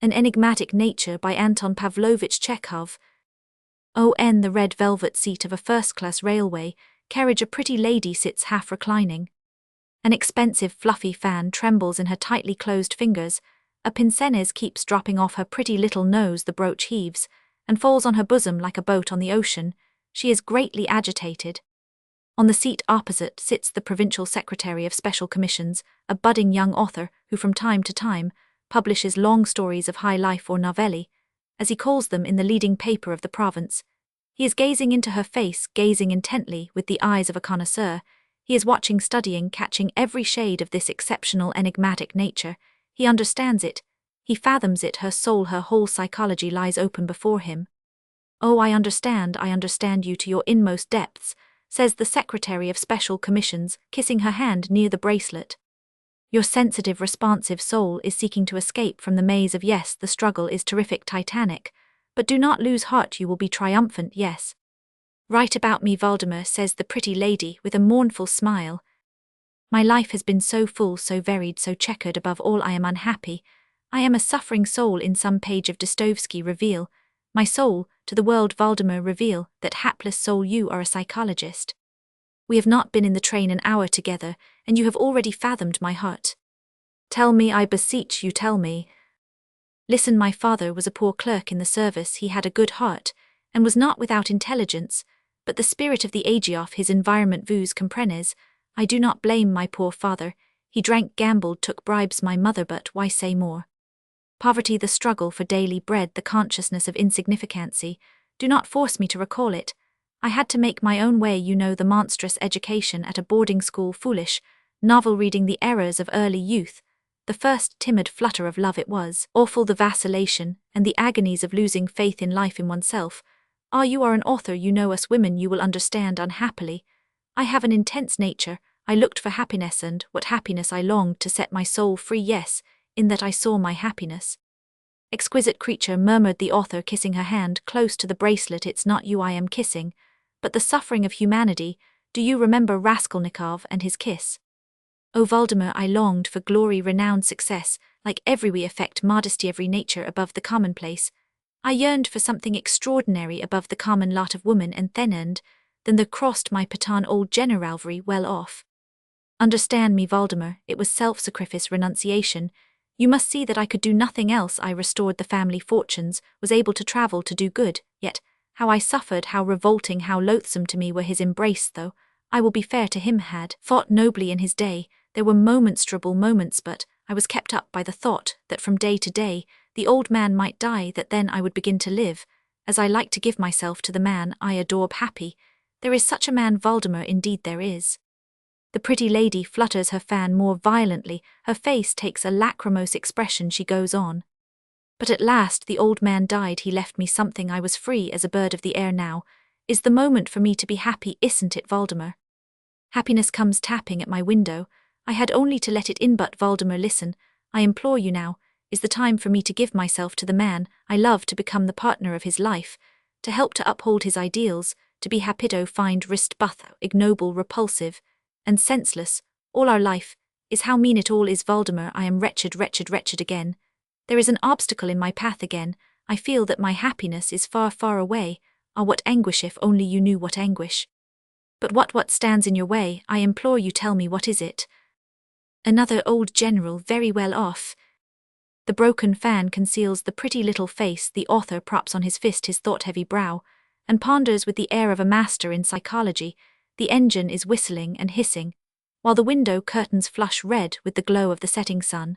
An Enigmatic Nature by Anton Pavlovich Chekhov. On the red velvet seat of a first-class railway carriage a pretty lady sits half reclining. An expensive fluffy fan trembles in her tightly closed fingers, a pincenez keeps dropping off her pretty little nose, the brooch heaves, and falls on her bosom like a boat on the ocean. She is greatly agitated. On the seat opposite sits the provincial secretary of special commissions, a budding young author who from time to time publishes long stories of high life or novelli, as he calls them, in the leading paper of the province. He is gazing into her face, gazing intently with the eyes of a connoisseur. He is watching, studying, catching every shade of this exceptional enigmatic nature. He understands it. He fathoms it. Her soul, her whole psychology lies open before him. "Oh, I understand you to your inmost depths," says the secretary of special commissions, kissing her hand near the bracelet. "Your sensitive, responsive soul is seeking to escape from the maze of yes, the struggle is terrific, titanic. But do not lose heart, you will be triumphant, yes." "Write about me, Valdemar," says the pretty lady with a mournful smile. "My life has been so full, so varied, so checkered. Above all, I am unhappy. I am a suffering soul. In some page of Dostoevsky, reveal my soul to the world, Valdemar, reveal that hapless soul. You are a psychologist. We have not been in the train an hour together, and you have already fathomed my heart. Tell me, I beseech you, tell me." "Listen, my father was a poor clerk in the service. He had a good heart, and was not without intelligence, but the spirit of the agioff, his environment, vous comprenez. I do not blame my poor father. He drank, gambled, took bribes, my mother, but why say more? Poverty, the struggle for daily bread, the consciousness of insignificancy. Do not force me to recall it. I had to make my own way, you know, the monstrous education at a boarding school, foolish novel reading, the errors of early youth, the first timid flutter of love. It was awful, the vacillation and the agonies of losing faith in life, in oneself. Ah, you are an author, you know us women, you will understand. Unhappily, I have an intense nature. I looked for happiness, and what happiness I longed to set my soul free, yes, in that I saw my happiness." "Exquisite creature," murmured the author, kissing her hand close to the bracelet. "It's not you I am kissing, but the suffering of humanity. Do you remember Raskolnikov and his kiss? Oh, Valdemar, I longed for glory, renown, success, like every we affect modesty, every nature above the commonplace. I yearned for something extraordinary above the common lot of woman, and then there crossed my paton old generalry, well off. Understand me, Valdemar, it was self-sacrifice, renunciation. You must see that I could do nothing else. I restored the family fortunes, was able to travel, to do good, yet how I suffered, how revolting, how loathsome to me were his embrace, though, I will be fair to him, had fought nobly in his day. There were trouble moments, but I was kept up by the thought that from day to day the old man might die, that then I would begin to live, as I like to give myself to the man I adore. Happy. There is such a man, Valdemar, indeed there is." The pretty lady flutters her fan more violently, her face takes a lachrymose expression. She goes on. "But at last the old man died, he left me something, I was free as a bird of the air. Now is the moment for me to be happy, isn't it, Valdemar? Happiness comes tapping at my window. I had only to let it in. But Valdemar, listen, I implore you. Now is the time for me to give myself to the man I love, to become the partner of his life, to help to uphold his ideals, to be hapido, find wrist buth, ignoble, repulsive, and senseless. All our life is how mean it all is, Valdemar. I am wretched, wretched, wretched again. There is an obstacle in my path again. I feel that my happiness is far, far away. Ah, what anguish, if only you knew what anguish. But what stands in your way? I implore you, tell me, what is it?" "Another old general, very well off." The broken fan conceals the pretty little face. The author props on his fist his thought-heavy brow, and ponders with the air of a master in psychology. The engine is whistling and hissing, while the window curtains flush red with the glow of the setting sun.